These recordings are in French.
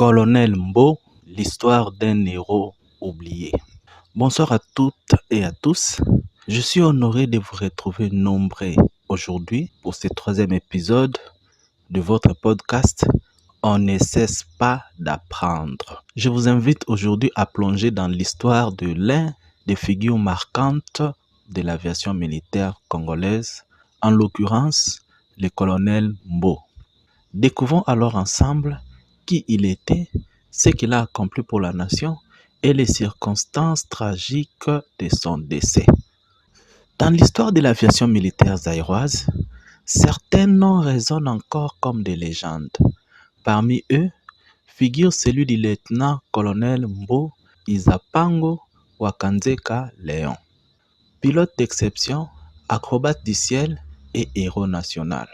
Colonel Mbo, l'histoire d'un héros oublié. Bonsoir à toutes et à tous. Je suis honoré de vous retrouver nombreux aujourd'hui pour ce troisième épisode de votre podcast On ne cesse pas d'apprendre. Je vous invite aujourd'hui à plonger dans l'histoire de l'un des figures marquantes de l'aviation militaire congolaise, en l'occurrence le colonel Mbo. Découvrons alors ensemble qui il était, ce qu'il a accompli pour la nation et les circonstances tragiques de son décès. Dans l'histoire de l'aviation militaire zaïroise, certains noms résonnent encore comme des légendes. Parmi eux, figure celui du lieutenant-colonel Mbo Isapango Wakanzeka Léon. Pilote d'exception, acrobate du ciel et héros national.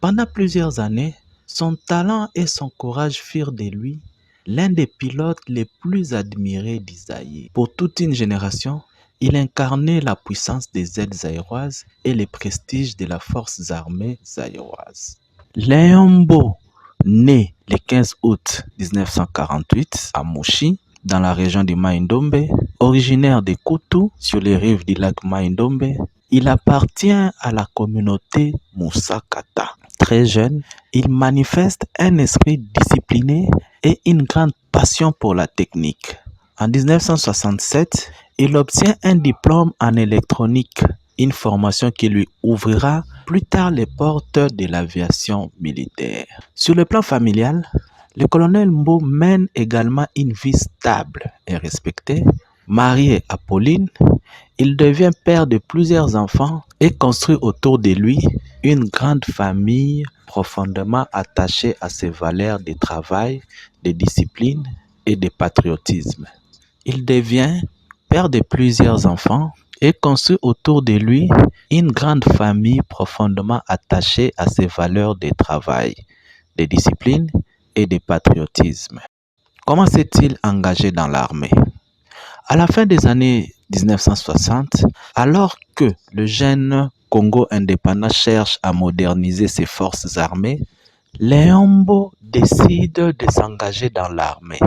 Pendant plusieurs années, son talent et son courage firent de lui l'un des pilotes les plus admirés d'Isaïe. Pour toute une génération, il incarnait la puissance des ailes zaïroises et le prestige de la force armée zaïroise. Léon Mbo, né le 15 août 1948 à Mouchi, dans la région de Mai-Ndombe, originaire de Koutou, sur les rives du lac Mai-Ndombe, il appartient à la communauté Moussa Kata. Très jeune, il manifeste un esprit discipliné et une grande passion pour la technique. En 1967, il obtient un diplôme en électronique, une formation qui lui ouvrira plus tard les portes de l'aviation militaire. Sur le plan familial, le colonel Mbo mène également une vie stable et respectée. Marié à Pauline, il devient père de plusieurs enfants et construit autour de lui une grande famille profondément attachée à ses valeurs de travail, de discipline et de patriotisme. Il devient père de plusieurs enfants et construit autour de lui une grande famille profondément attachée à ses valeurs de travail, de discipline et de patriotisme. Comment s'est-il engagé dans l'armée? À la fin des années 1960, alors que le jeune Congo indépendant cherche à moderniser ses forces armées, Léon Mbo décide de s'engager dans l'armée.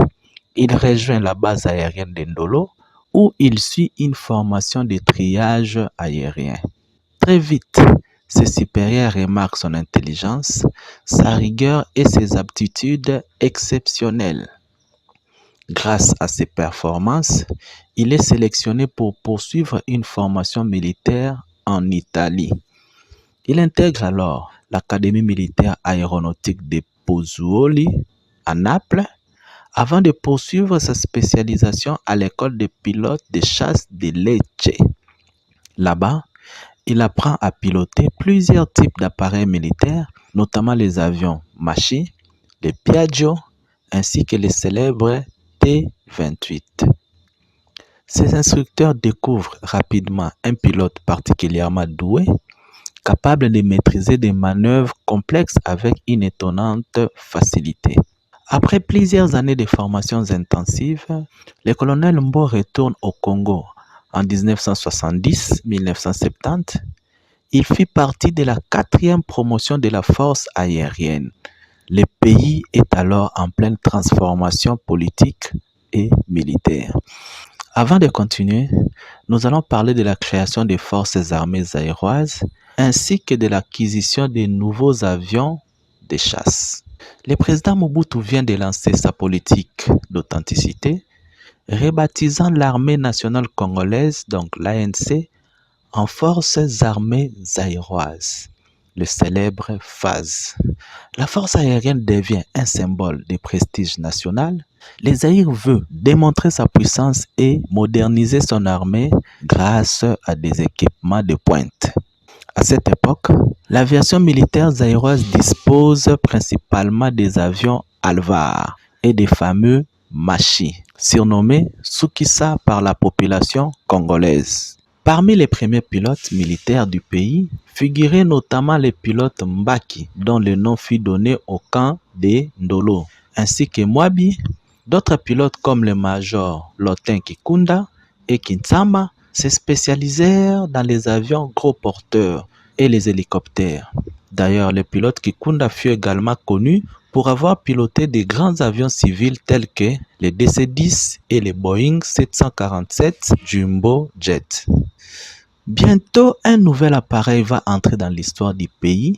Il rejoint la base aérienne de Ndolo où il suit une formation de triage aérien. Très vite, ses supérieurs remarquent son intelligence, sa rigueur et ses aptitudes exceptionnelles. Grâce à ses performances, il est sélectionné pour poursuivre une formation militaire en Italie. Il intègre alors l'Académie militaire aéronautique de Pozzuoli à Naples avant de poursuivre sa spécialisation à l'école de pilotes de chasse de Lecce. Là-bas, il apprend à piloter plusieurs types d'appareils militaires, notamment les avions Machi, les Piaggio, ainsi que les célèbres T-28. Ces instructeurs découvrent rapidement un pilote particulièrement doué, capable de maîtriser des manœuvres complexes avec une étonnante facilité. Après plusieurs années de formations intensives, le colonel Mbo retourne au Congo en 1970-1970. Il fit partie de la 4e promotion de la force aérienne. Le pays est alors en pleine transformation politique et militaire. Avant de continuer, nous allons parler de la création des forces armées zaïroises ainsi que de l'acquisition de nouveaux avions de chasse. Le président Mobutu vient de lancer sa politique d'authenticité, rebaptisant l'armée nationale congolaise, donc l'ANC, en forces armées zaïroises, le célèbre FAZ. La force aérienne devient un symbole de prestige national. Le Zaïre veut démontrer sa puissance et moderniser son armée grâce à des équipements de pointe. À cette époque, l'aviation militaire zaïroise dispose principalement des avions Alvar et des fameux Machi, surnommés Sukisa par la population congolaise. Parmi les premiers pilotes militaires du pays, figuraient notamment les pilotes Mbaki, dont le nom fut donné au camp de Ndolo, ainsi que Mwabi. D'autres pilotes comme le major Lotin Kikunda et Kintsama se spécialisèrent dans les avions gros porteurs et les hélicoptères. D'ailleurs, le pilote Kikunda fut également connu pour avoir piloté des grands avions civils tels que les DC-10 et les Boeing 747 Jumbo Jet. Bientôt, un nouvel appareil va entrer dans l'histoire du pays,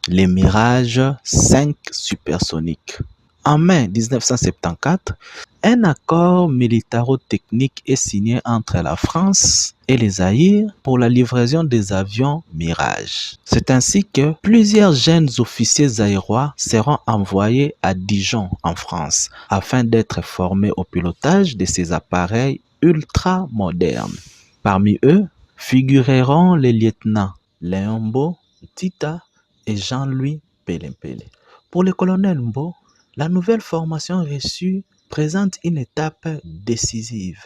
les Mirage 5 supersoniques. En mai 1974, un accord militaro-technique est signé entre la France et les Zaïre pour la livraison des avions Mirage. C'est ainsi que plusieurs jeunes officiers zaïrois seront envoyés à Dijon en France afin d'être formés au pilotage de ces appareils ultra modernes. Parmi eux figureront les lieutenants Léon Mbo, Tita et Jean-Louis Pelempele. Pour le colonel Mbo, la nouvelle formation reçue présente une étape décisive.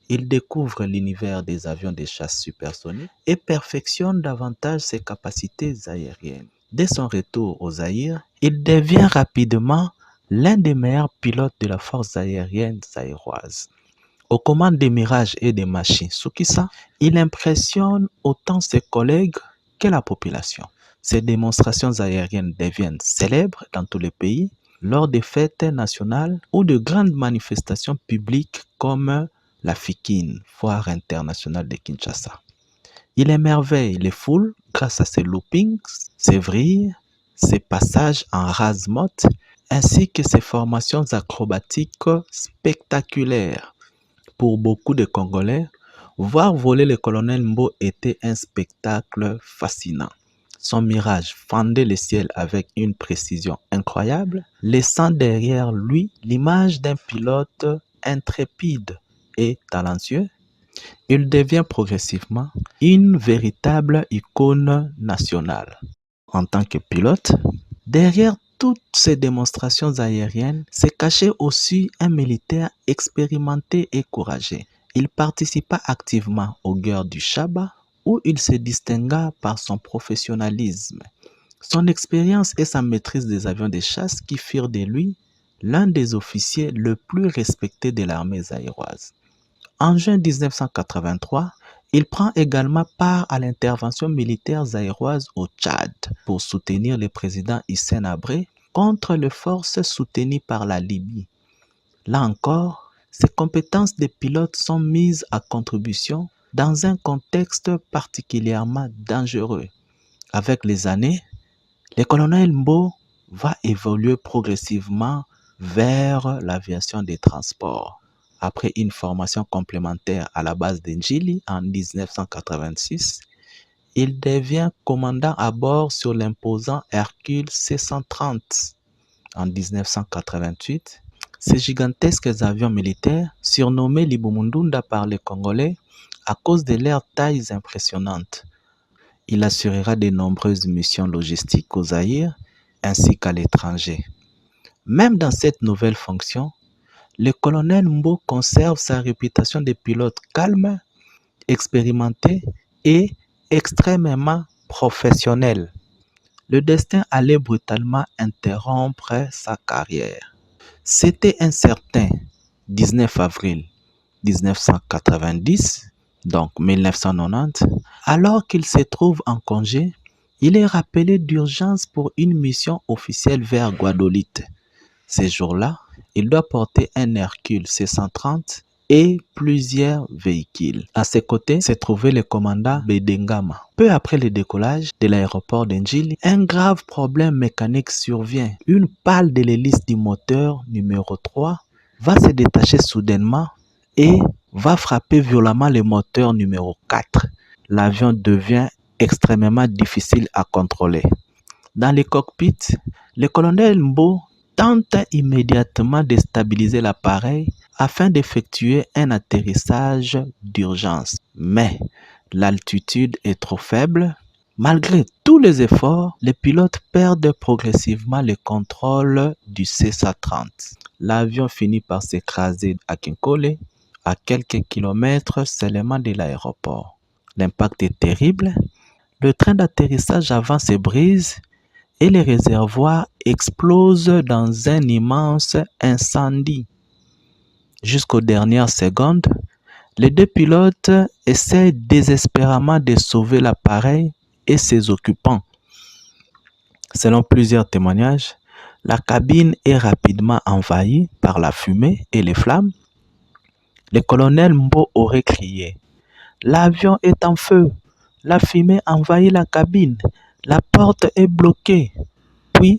Il découvre l'univers des avions de chasse supersoniques et perfectionne davantage ses capacités aériennes. Dès son retour au Zaïre, il devient rapidement l'un des meilleurs pilotes de la force aérienne zaïroise. Aux commandes des Mirages et des machines Sukisa, il impressionne autant ses collègues que la population. Ses démonstrations aériennes deviennent célèbres dans tous les pays lors des fêtes nationales ou de grandes manifestations publiques comme la FIKIN, Foire internationale de Kinshasa. Il émerveille les foules grâce à ses loopings, ses vrilles, ses passages en rase-motte ainsi que ses formations acrobatiques spectaculaires. Pour beaucoup de Congolais, voir voler le colonel Mbo était un spectacle fascinant. Son Mirage fendait le ciel avec une précision incroyable, laissant derrière lui l'image d'un pilote intrépide et talentueux. Il devient progressivement une véritable icône nationale. En tant que pilote, derrière toutes ces démonstrations aériennes se cachait aussi un militaire expérimenté et courageux. Il participa activement aux guerres du Chaba où il se distingua par son professionnalisme, son expérience et sa maîtrise des avions de chasse qui firent de lui l'un des officiers le plus respectés de l'armée zaïroise. En juin 1983, il prend également part à l'intervention militaire zaïroise au Tchad pour soutenir le président Hissène Habré contre les forces soutenues par la Libye. Là encore, ses compétences de pilote sont mises à contribution dans un contexte particulièrement dangereux. Avec les années, le colonel Mbo va évoluer progressivement vers l'aviation des transports. Après une formation complémentaire à la base d'Njili en 1986, il devient commandant à bord sur l'imposant Hercule C-130 en 1988. Ces gigantesques avions militaires, surnommés Libumundunda par les Congolais à cause de leurs tailles impressionnantes. Il assurera de nombreuses missions logistiques au Zaïre ainsi qu'à l'étranger. Même dans cette nouvelle fonction, le colonel Mbo conserve sa réputation de pilote calme, expérimenté et extrêmement professionnel. Le destin allait brutalement interrompre sa carrière. C'était un certain 19 avril 1990, donc 1990, alors qu'il se trouve en congé, il est rappelé d'urgence pour une mission officielle vers Guadeloupe. Ces jours-là, il doit porter un Hercule C-130 et plusieurs véhicules. À ses côtés se trouvait le commandant Bedengama. Peu après le décollage de l'aéroport d'Njili, un grave problème mécanique survient. Une pale de l'hélice du moteur numéro 3 va se détacher soudainement et va frapper violemment le moteur numéro 4. L'avion devient extrêmement difficile à contrôler. Dans le cockpit, le colonel Mbo tente immédiatement de stabiliser l'appareil afin d'effectuer un atterrissage d'urgence. Mais l'altitude est trop faible. Malgré tous les efforts, les pilotes perdent progressivement le contrôle du C-130. L'avion finit par s'écraser à Kinkole, à quelques kilomètres seulement de l'aéroport. L'impact est terrible. Le train d'atterrissage avant se brise et les réservoirs explosent dans un immense incendie. Jusqu'aux dernières secondes, les deux pilotes essaient désespérément de sauver l'appareil et ses occupants. Selon plusieurs témoignages, La cabine est rapidement envahie par la fumée et les flammes. Le colonel Mbo aurait crié: l'avion est en feu, la fumée envahit la cabine, la porte est bloquée. Puis,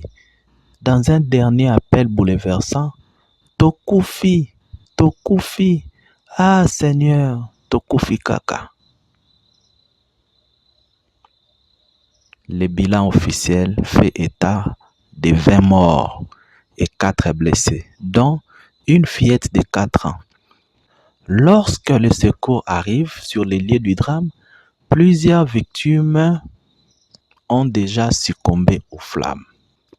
dans un dernier appel bouleversant: Tokufi, Tokufi, ah Seigneur, Tokufi Kaka. Le bilan officiel fait état de 20 morts et 4 blessés, dont une fillette de 4 ans. Lorsque les secours arrivent sur les lieux du drame, plusieurs victimes ont déjà succombé aux flammes.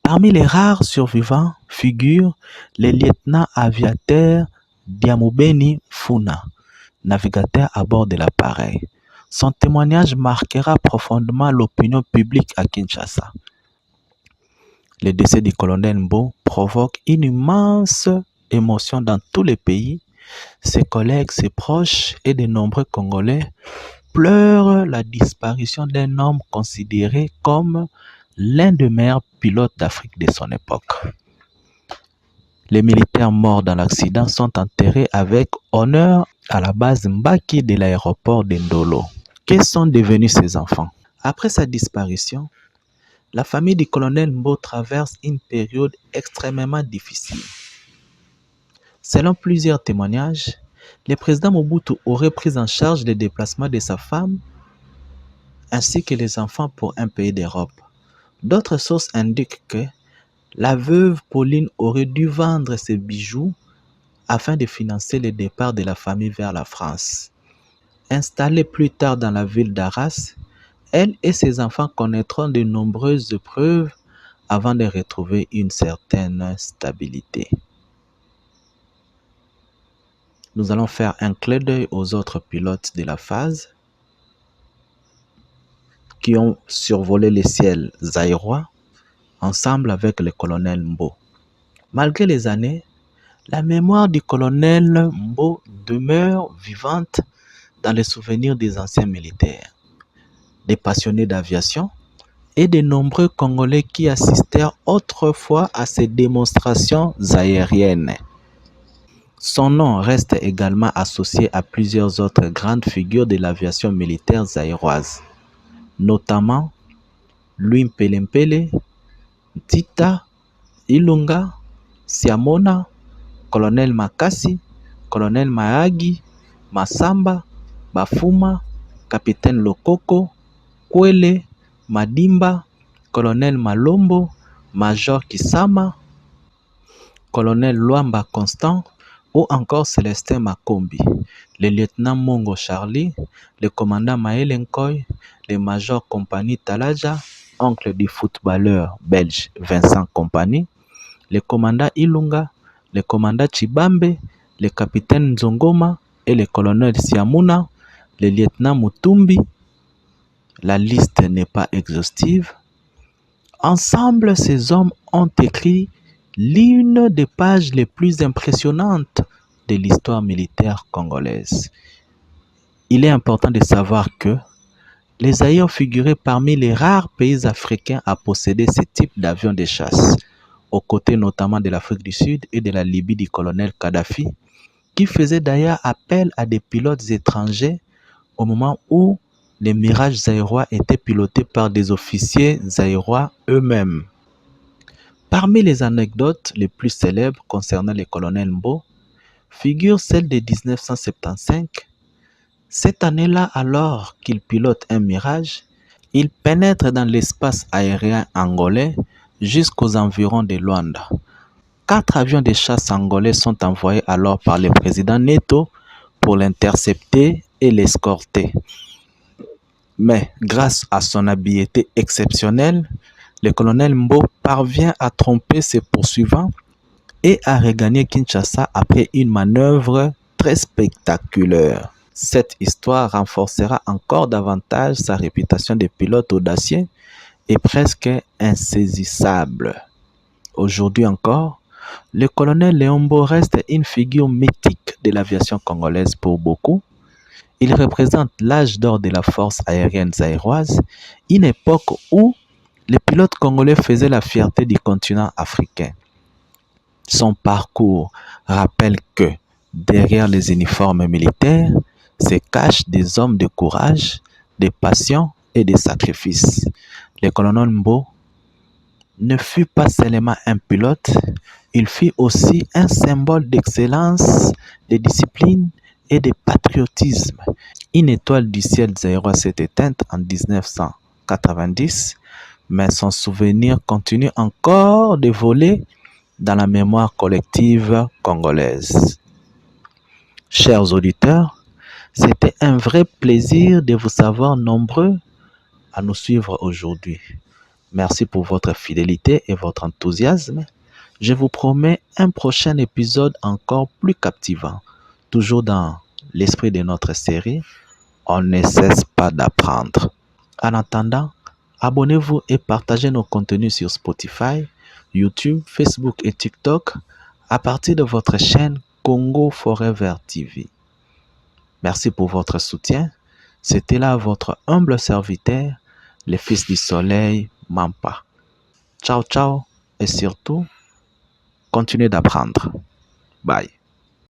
Parmi les rares survivants figure le lieutenant aviateur Diamobeni Funa, navigateur à bord de l'appareil. Son témoignage marquera profondément l'opinion publique à Kinshasa. Le décès du colonel Mbo provoque une immense émotion dans tout le pays. Ses collègues, ses proches et de nombreux Congolais pleurent la disparition d'un homme considéré comme l'un des meilleurs pilotes d'Afrique de son époque. Les militaires morts dans l'accident sont enterrés avec honneur à la base Mbaki de l'aéroport de Ndolo. Que sont devenus ces enfants? Après sa disparition, la famille du colonel Mbo traverse une période extrêmement difficile. Selon plusieurs témoignages, le président Mobutu aurait pris en charge les déplacements de sa femme ainsi que les enfants pour un pays d'Europe. D'autres sources indiquent que la veuve Pauline aurait dû vendre ses bijoux afin de financer le départ de la famille vers la France. Installée plus tard dans la ville d'Arras, elle et ses enfants connaîtront de nombreuses épreuves avant de retrouver une certaine stabilité. Nous allons faire un clin d'œil aux autres pilotes de la phase qui ont survolé les ciels zaïrois ensemble avec le colonel Mbo. Malgré les années, la mémoire du colonel Mbo demeure vivante dans les souvenirs des anciens militaires, des passionnés d'aviation et de nombreux Congolais qui assistèrent autrefois à ces démonstrations aériennes. Son nom reste également associé à plusieurs autres grandes figures de l'aviation militaire zaïroise, notamment Louis Mpelempele, Tita, Ilunga, Siamona, colonel Makasi, colonel Mahagi, Masamba, Bafuma, capitaine Lokoko, Kwele, Madimba, colonel Malombo, major Kisama, colonel Luamba Constant ou encore Célestin Makombi, le lieutenant Mongo Charlie, le commandant Maël Nkoy, le major Compagnie Talaja, oncle du footballeur belge Vincent Compagnie, le commandant Ilunga, le commandant Chibambe, le capitaine Nzongoma et le colonel Siamuna, le lieutenant Mutumbi. La liste n'est pas exhaustive. Ensemble, ces hommes ont écrit l'une des pages les plus impressionnantes de l'histoire militaire congolaise. Il est important de savoir que les Zaïre ont figuré parmi les rares pays africains à posséder ce type d'avion de chasse, aux côtés notamment de l'Afrique du Sud et de la Libye du colonel Kadhafi, qui faisait d'ailleurs appel à des pilotes étrangers au moment où les Mirages zaïrois étaient pilotés par des officiers zaïrois eux-mêmes. Parmi les anecdotes les plus célèbres concernant le colonel Mbo, figure celle de 1975. Cette année-là, alors qu'il pilote un Mirage, il pénètre dans l'espace aérien angolais jusqu'aux environs de Luanda. 4 avions de chasse angolais sont envoyés alors par le président Neto pour l'intercepter et l'escorter. Mais grâce à son habileté exceptionnelle, le colonel Mbo parvient à tromper ses poursuivants et à regagner Kinshasa après une manœuvre très spectaculaire. Cette histoire renforcera encore davantage sa réputation de pilote audacieux et presque insaisissable. Aujourd'hui encore, le colonel Léon Mbo reste une figure mythique de l'aviation congolaise pour beaucoup. Il représente l'âge d'or de la force aérienne zaïroise, une époque où les pilotes congolais faisaient la fierté du continent africain. Son parcours rappelle que derrière les uniformes militaires se cachent des hommes de courage, de passion et de sacrifice. Le colonel Mbo ne fut pas seulement un pilote, il fut aussi un symbole d'excellence, de discipline et de patriotisme. Une étoile du ciel zéro s'est éteinte en 1990, mais son souvenir continue encore de voler dans la mémoire collective congolaise. Chers auditeurs, c'était un vrai plaisir de vous savoir nombreux à nous suivre aujourd'hui. Merci pour votre fidélité et votre enthousiasme. Je vous promets un prochain épisode encore plus captivant. Toujours dans l'esprit de notre série, on ne cesse pas d'apprendre. En attendant, abonnez-vous et partagez nos contenus sur Spotify, YouTube, Facebook et TikTok à partir de votre chaîne Congo Forever TV. Merci pour votre soutien. C'était là votre humble serviteur, le fils du soleil, Mampa. Ciao, ciao et surtout, continuez d'apprendre. Bye.